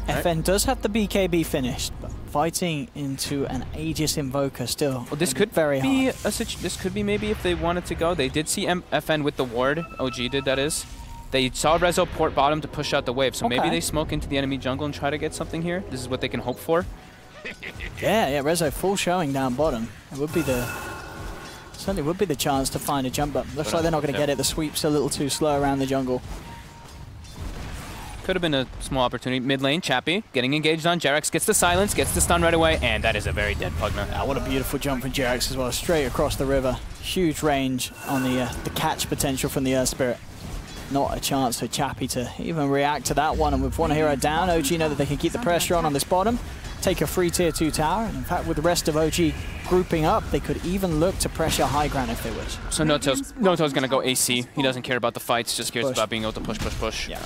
FN does have the BKB finished, but fighting into an Aegis Invoker still. Well, this could very be hard. this could be maybe if they wanted to go. They did see FN with the ward. OG did, that is. They saw Rezo port bottom to push out the wave, so maybe they smoke into the enemy jungle and try to get something here. This is what they can hope for. Yeah, Rezo full showing down bottom. It would be certainly would be the chance to find a jump up. Looks like they're not going to get it. The sweep's a little too slow around the jungle. Could have been a small opportunity. Mid lane, Chappie getting engaged on. Jerax gets the silence, gets the stun right away, and that is a very dead Pugna. What a beautiful jump from Jerax as well, straight across the river. Huge range on the catch potential from the Earth Spirit. Not a chance for Chappie to even react to that one, and with one hero down, OG know that they can keep the pressure on this bottom, take a free tier 2 tower, and in fact with the rest of OG grouping up, they could even look to pressure high ground if they wish. So Noto's gonna go AC. He doesn't care about the fights, just cares about being able to push. Yeah.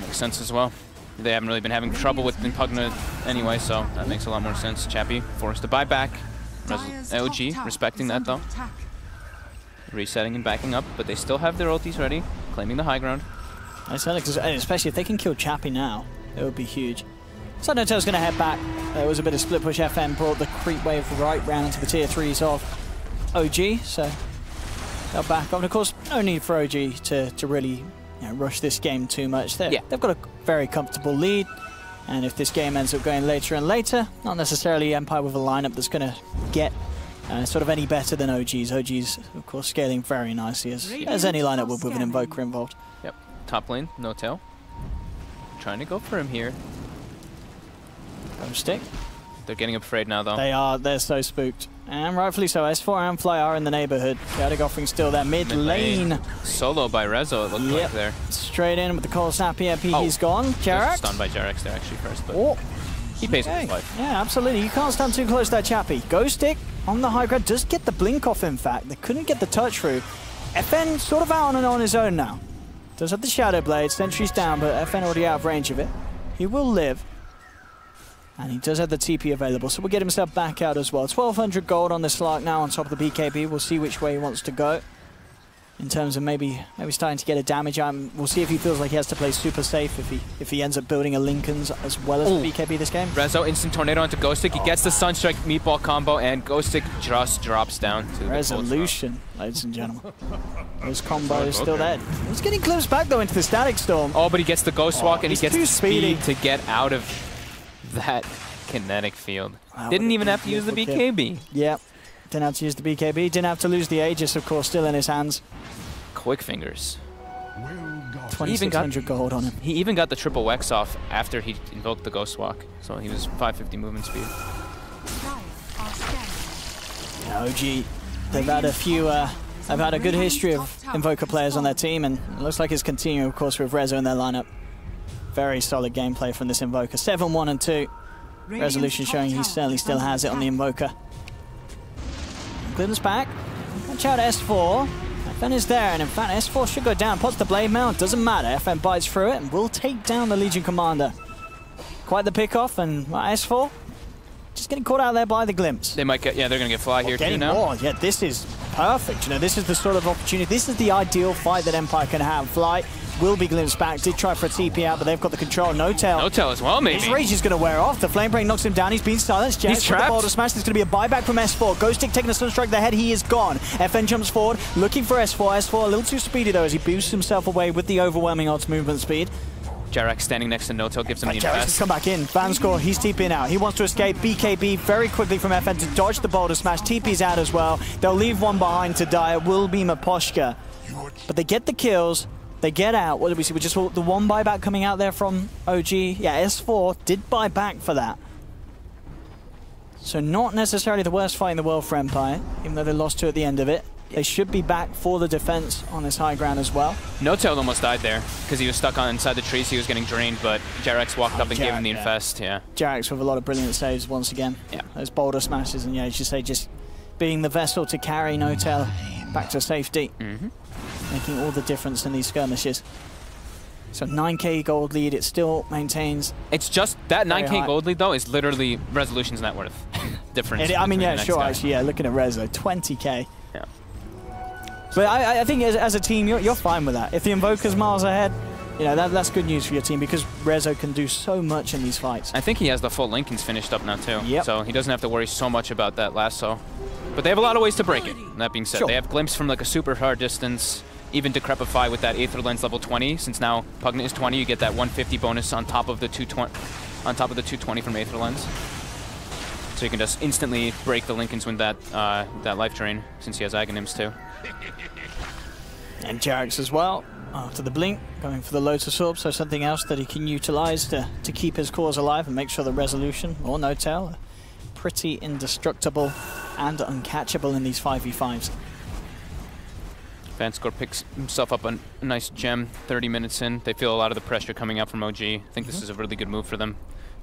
Makes sense as well. They haven't really been having trouble with Pugna anyway, so that makes a lot more sense. Chappie forced to buy back. OG respecting that though. Resetting and backing up, but they still have their ultis ready, claiming the high ground. Especially if they can kill Chappie now, it would be huge. So Notel's going to head back. There was a bit of split push. FN brought the creep wave right round into the tier 3s of OG, so they'll back up. And of course, no need for OG to really rush this game too much. They've got a very comfortable lead, and if this game ends up going later and later, not necessarily Empire with a lineup that's going to get sort of any better than OG's. OG's, of course, scaling very nicely, as any lineup would with an Invoker involved. Yep. Top lane, Notel. Trying to go for him here. Stick. They're getting afraid now, though. They are. They're so spooked. And rightfully so. S4 and Fly are in the neighborhood. Chaotic Offering still there. Mid lane. Solo by Rezo, it looked like there. Straight in with the Cold Snap EMP. He's gone. Jerax. Stunned by Jerax there, actually, first. But he pays with his life. Yeah, absolutely. You can't stand too close to that Chappie. Ghost Stick on the high ground. Does get the blink off, in fact. They couldn't get the touch through. FN sort of out on his own now. Does have the Shadow Blade. Sentry's down, but FN already out of range of it. He will live. And he does have the TP available, so we'll get himself back out as well. 1,200 gold on this Slark now on top of the BKB. We'll see which way he wants to go. In terms of maybe starting to get a damage. We'll see if he feels like he has to play super safe, if he ends up building a Lincoln's as well as the BKB this game. Rezo, instant tornado onto Ghost Stick. He gets the Sunstrike meatball combo, and Ghost Stick just drops down to the Resolution, ladies and gentlemen. His combo is still there. He's getting close back though into the Static Storm. Oh, but he gets the Ghost Walk, and he gets the speed to get out of that kinetic field. Didn't even have to use the BKB. Yeah, didn't have to use the BKB. Didn't have to lose the Aegis, of course, still in his hands. Quick fingers. 2,600 gold on him. He even got the triple Wex off after he invoked the Ghost Walk, so he was 550 movement speed. OG, they've had a few. They've had a good history of Invoker players on their team, and it looks like it's continuing, of course, with Rezo in their lineup. Very solid gameplay from this Invoker. 7-1 and 2. Resolution showing he certainly still has it on the Invoker. Glimpse back. Watch out S4. FN is there, and in fact S4 should go down. Pots the Blade Mount, doesn't matter. FN bites through it and will take down the Legion Commander. Quite the pick-off, and S4 just getting caught out there by the Glimpse. They might get, they're going to get Fly here too now. More. Yeah, this is perfect. This is the sort of opportunity. This is the ideal fight that Empire can have. Fly will be glimpsed back. Did try for a TP out, but they've got the control. Notel as well, maybe. His rage is going to wear off. The Flame Break knocks him down. He's been silenced. He's trapped. The smash. There's going to be a buyback from S4. Ghost Stick taking a Sunstrike to the head. He is gone. FN jumps forward, looking for S4. S4 a little too speedy, though, as he boosts himself away with the overwhelming odds movement speed. Jerax standing next to Notel gives him the Jerax has come back in. Vanscore, he's TPing out. He wants to escape. BKB very quickly from FN to dodge the Boulder Smash. TP's out as well. They'll leave one behind to die. It will be Maposhka. But they get the kills. They get out. What did we see? We just saw the one buyback coming out there from OG. Yeah, S4 did buy back for that. So not necessarily the worst fight in the world for Empire, even though they lost 2 at the end of it. They should be back for the defense on this high ground as well. Notel almost died there because he was stuck on inside the trees. He was getting drained, but Jerax walked up and gave him the infest. Yeah. Jerax with a lot of brilliant saves once again. Yeah. Those boulder smashes, and as you say, just being the vessel to carry Notel back to safety, making all the difference in these skirmishes. So 9k gold lead, it still maintains. It's just that 9k gold lead though is literally Resolution's net worth difference. I mean, yeah, sure. Actually, yeah, looking at Rezo, 20k. Yeah. But I think as a team, you're fine with that. If the Invoker's miles ahead, you know, that's good news for your team because Rezo can do so much in these fights. I think he has the full Lincolns finished up now too. Yep. So he doesn't have to worry so much about that lasso. But they have a lot of ways to break it. That being said, Sure. they have Glimpse from like a super hard distance, even Decrepify with that Aether Lens level 20. Since now Pugnant is 20, you get that 150 bonus on top of the 220 from Aether Lens. So you can just instantly break the Lincolns with that that life drain, since he has Aghanims too. And Jarex as well, after the blink, going for the Lotus Orb, so something else that he can utilize to keep his cores alive and make sure the resolution, or no tail, are pretty indestructible and uncatchable in these 5v5s. Vanscore picks himself up a nice gem 30 minutes in. They feel a lot of the pressure coming up from OG. I think this is a really good move for them.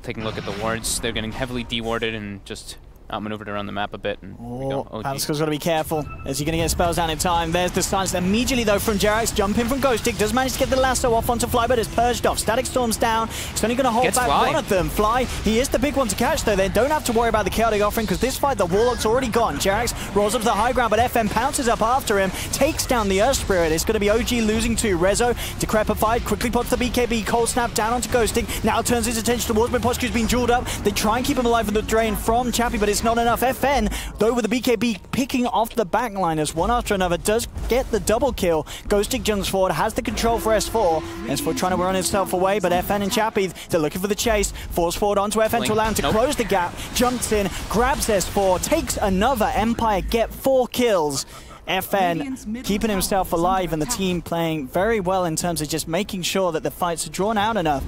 Taking a look at the wards, they're getting heavily dewarded and just outmaneuvered around the map a bit. And Vanscore's got to be careful. Is he going to get spells down in time? There's the silence immediately though from Jarex. Jumping from Ghostic. Does manage to get the lasso off onto Fly, but it's purged off. Static Storm's down. It's only going to hold back one of them. Fly, he is the big one to catch though. They don't have to worry about the Chaotic Offering because this fight, the Warlock's already gone. Jarex rolls up to the high ground, but FN pounces up after him. Takes down the Earth Spirit. It's going to be OG losing to Rezo. Decrepified, quickly pots the BKB. Cold Snap down onto Ghostic. Now turns his attention towards Miposhku's being jeweled up. They try and keep him alive with the drain from Chappie, but it's not enough. FN, though, with the BKB picking off the backliners one after another, does get the double kill. Ghostic jumps forward, has the control for S4. S4 trying to run himself away, but FN and Chappie, they're looking for the chase. Falls forward onto FN to allow him to close the gap. Jumps in, grabs S4, takes another. Empire get 4 kills. FN keeping himself alive and the team playing very well in terms of just making sure that the fights are drawn out enough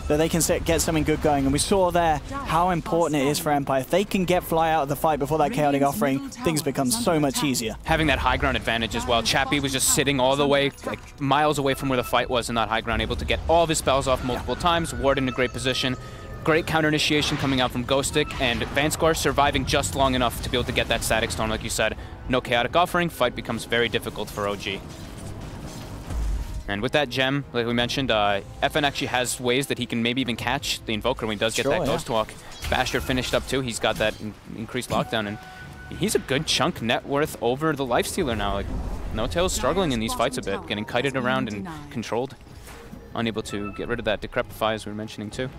that they can get something good going. And we saw there how important it is for Empire. If they can get Fly out of the fight before that Chaotic Offering, things become so much easier. Having that high ground advantage as well. Chappie was just sitting all the way, like miles away from where the fight was in that high ground, able to get all of his spells off multiple times. Ward in a great position. Great counter initiation coming out from Ghostic, and Vanscore surviving just long enough to be able to get that Static Storm, like you said. No Chaotic Offering, fight becomes very difficult for OG. And with that gem, like we mentioned, FN actually has ways that he can maybe even catch the Invoker when he does get that Ghost Walk. Basher finished up too. He's got that increased lockdown, and he's a good chunk net worth over the Lifestealer now. Like, No Tail's struggling in these fights a bit, getting kited around and controlled. Unable to get rid of that Decrepify, as we were mentioning too.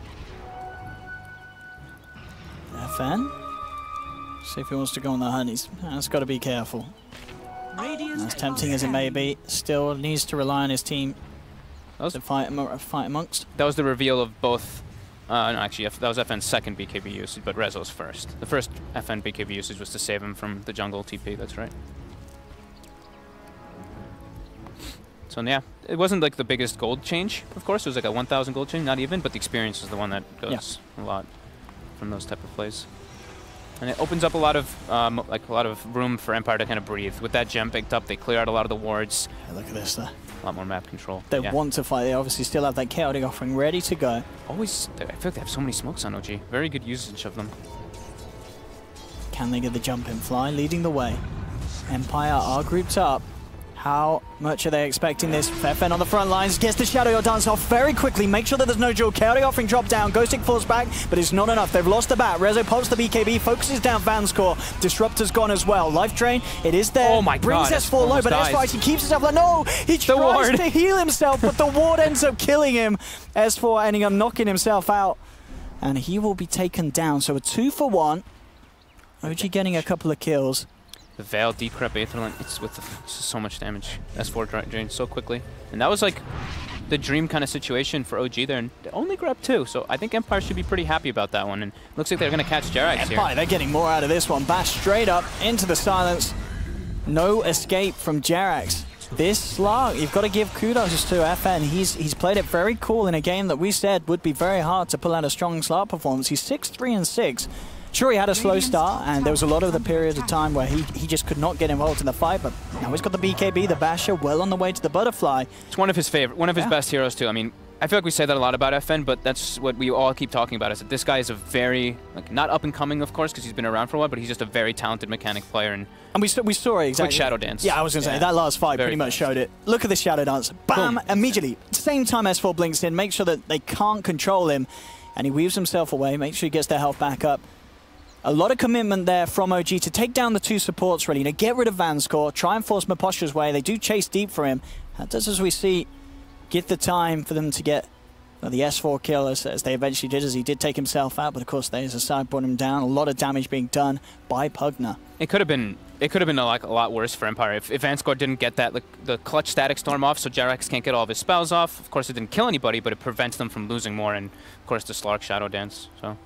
FN, see if he wants to go on the hunt. He's got to be careful. As tempting as it may be, still needs to rely on his team to fight amongst. That was the reveal of both. No, actually, that was FN's second BKB usage, but Rezo's first. The first FN BKB usage was to save him from the jungle TP, that's right. So yeah, it wasn't like the biggest gold change, of course. It was like a 1,000 gold change, not even, but the experience is the one that goes a lot from those type of plays. And it opens up a lot of room for Empire to kind of breathe. With that gem picked up, they clear out a lot of the wards. Yeah, look at this there. A lot more map control. They want to fight. They obviously still have that Chaotic Offering ready to go. Always, I feel like they have so many smokes on OG. Very good usage of them. Can they get the jump in? Fly leading the way. Empire are grouped up. How much are they expecting this? FN on the front lines, gets the Shadow Dance off very quickly, make sure that there's no duel. Chaotic Offering drop down, Ghostic falls back, but it's not enough. They've lost the bat. Rezo pops the BKB, focuses down Vanscore. Disruptor's gone as well. Life Drain, it is there. Oh my Brings God, S4 low, but S4 actually keeps himself like, no! He tries to heal himself, but the ward ends up killing him. S4 ending up knocking himself out, and he will be taken down. So a 2-for-1. OG getting a couple of kills. The Veil, Decrep, Aetherland, it's with so much damage. S4 drained so quickly. And that was like the dream kind of situation for OG there, and they only grabbed 2, so I think Empire should be pretty happy about that one. And looks like they're going to catch Jarex here. Empire, they're getting more out of this one. Bash straight up into the silence. No escape from Jarex. This slug, you've got to give kudos to FN. He's played it very cool in a game that we said would be very hard to pull out a strong slug performance. He's 6-3-6. Sure, he had a slow start, and there was a lot of the periods of time where he just could not get involved in the fight, but now he's got the BKB, the Basher, well on the way to the Butterfly. It's one of his best heroes too. I mean, I feel like we say that a lot about FN, but that's what we all keep talking about, is that this guy is a very, not up and coming, of course, because he's been around for a while, but he's just a very talented mechanic player. And we saw it exactly. Quick Shadow Dance. Yeah, I was going to say, that last fight pretty much showed it. Look at this Shadow Dance. Bam! Boom. Immediately. Same time S4 blinks in, make sure that they can't control him, and he weaves himself away, make sure he gets their health back up. A lot of commitment there from OG to take down the 2 supports, really, to get rid of Vanscore, try and force Miposhka's way. They do chase deep for him. That does, as we see, get the time for them to get the S4 kill as they eventually did, as he did take himself out, but of course there's a side brought him down. A lot of damage being done by Pugna. It could have been like a lot worse for Empire if Vanscore didn't get that the clutch static storm off, so Jerax can't get all of his spells off. Of course, it didn't kill anybody, but it prevents them from losing more, and of course the Slark Shadow Dance. So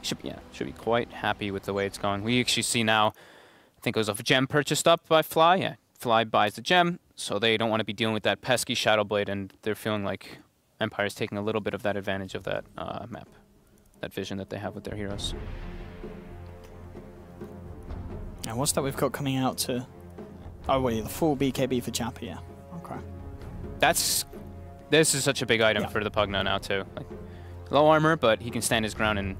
should be quite happy with the way it's going. We actually see now, I think it was a gem purchased up by Fly. Yeah, Fly buys the gem, so they don't want to be dealing with that pesky Shadow Blade, and they're feeling like Empire's taking a little bit of that advantage of that map, that vision that they have with their heroes. And what's that we've got coming out to... Oh wait, the full BKB for Chappie, yeah. Okay. This is such a big item for the Pugna now too. Like, low armor, but he can stand his ground and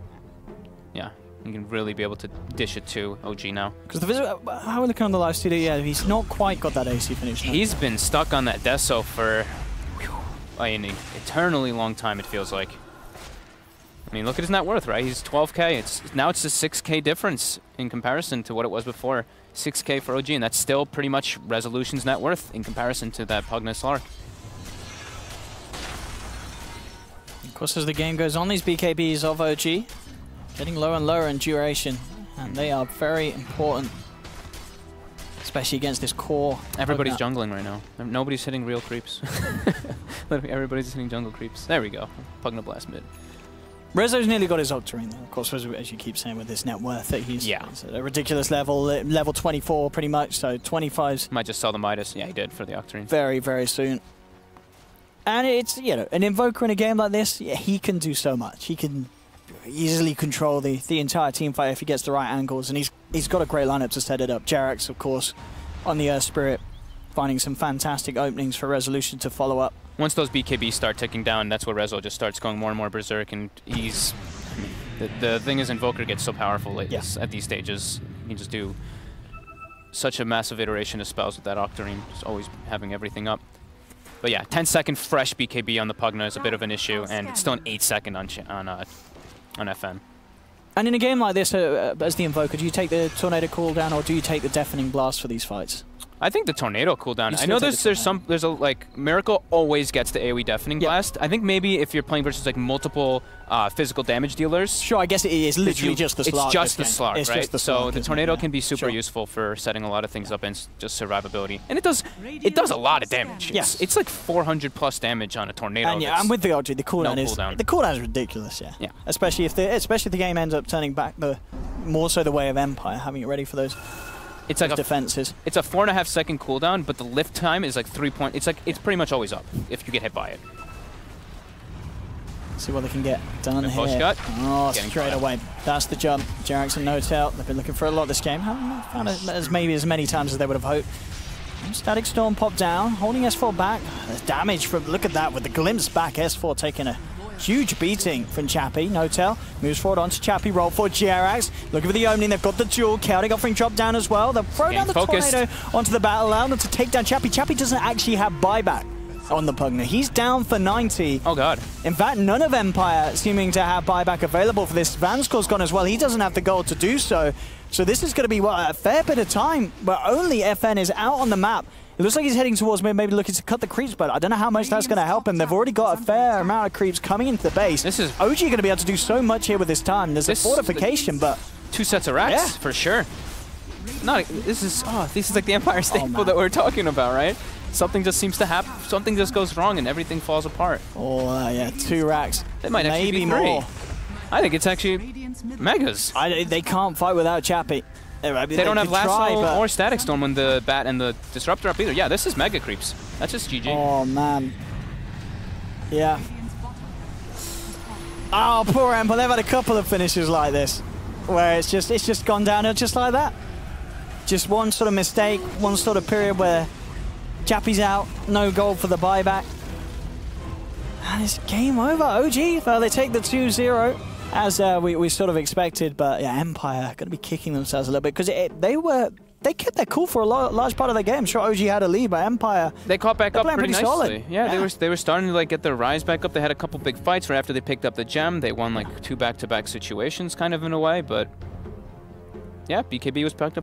yeah, he can really be able to dish it to OG now. Because how are we looking on the live studio? Yeah, he's not quite got that AC finish. He's been stuck on that Deso for an eternally long time, it feels like. I mean, look at his net worth, right? He's 12K. Now it's a 6K difference in comparison to what it was before. 6K for OG, and that's still pretty much Resolution's net worth in comparison to that Pugna Slark. Of course, as the game goes on, these BKBs of OG getting lower and lower in duration, and they are very important, especially against this core. Everybody's jungling right now. Nobody's hitting real creeps. Everybody's hitting jungle creeps. There we go. Pugna Blast mid. Rezo's nearly got his Octarine, though. Of course, as you keep saying with his net worth, that he's at a ridiculous level, level 24 pretty much, so 25's... Might just sell the Midas. Yeah, he did for the Octarine. Very, very soon. And it's, you know, an Invoker in a game like this, yeah, he can do so much. He can easily control the entire team fight if he gets the right angles, and he's got a great lineup to set it up. Jerax, of course, on the Earth Spirit, finding some fantastic openings for Resolution to follow up. Once those BKBs start ticking down, that's where Rezo just starts going more and more berserk, and he's... I mean, the thing is, Invoker gets so powerful at these stages. You can just do such a massive iteration of spells with that Octarine, just always having everything up. But yeah, 10-second fresh BKB on the Pugna is a bit of an issue, and it's still an 8-second on FN. And in a game like this, as the Invoker, do you take the Tornado cooldown, or do you take the Deafening Blast for these fights? I think the Tornado cooldown. I know there's a like Miracle always gets the AoE Deafening Blast. I think maybe if you're playing versus like multiple physical damage dealers. Sure, I guess it is literally just the Slark. It's just the Slark, right? Just the Slark, so the Tornado can be super useful for setting a lot of things up and just survivability. And it does a lot of damage. Yes, it's like 400+ damage on a Tornado. And yeah, I'm with the OG. The cooldown is ridiculous. Yeah. Especially if the game ends up turning back more so the way of Empire, having it ready for those. It's like defenses. It's a 4.5-second cooldown, but the lift time is like 3 point. It's pretty much always up if you get hit by it. See what they can get done here. Push cut. Oh, straight away. That's the jump. Jerax and No-Tail. They've been looking for a lot this game. Haven't found it maybe as many times as they would have hoped. Static Storm popped down, holding S4 back. There's damage from. Look at that with the glimpse back. S4 taking a huge beating from Chappie. No-Tail moves forward onto Chappie. Roll for Jerax. Looking for the opening. They've got the duel. Chaotic offering drop down as well. They'll throw down the Tornado onto the battle, allow them to take down Chappie. Chappie doesn't actually have buyback on the Pugna. He's down for 90. Oh, God. In fact, none of Empire seeming to have buyback available for this. Vanscore's gone as well. He doesn't have the gold to do so. So this is going to be a fair bit of time where only FN is out on the map. It looks like he's heading towards maybe looking to cut the creeps, but I don't know how much that's going to help him. They've already got a fair amount of creeps coming into the base. This is OG going to be able to do so much here with his time. There's a fortification, but 2 sets of racks for sure. This is like the Empire staple that we're talking about, right? Something just seems to happen. Something just goes wrong, and everything falls apart. Oh yeah, 2 racks. They might actually be 3. More. I think it's actually megas. They can't fight without Chappie. They don't have Lasso or Static Storm when the Bat and the Disruptor up either. Yeah, this is mega creeps. That's just GG. Oh, man. Yeah. Oh, poor Empire. They've had a couple of finishes like this, where it's just gone downhill just like that. Just one sort of mistake, one sort of period where Chappie's out, no gold for the buyback. And it's game over. OG, well, they take the 2-0. As we sort of expected, but yeah, Empire going to be kicking themselves a little bit because they kept their cool for a large part of the game. Sure, OG had a lead, but Empire they caught back up pretty nicely. Solid. Yeah, they were starting to like get their rise back up. They had a couple big fights right after they picked up the gem. They won like 2 back-to-back situations, kind of in a way, but yeah, BKB was packed up.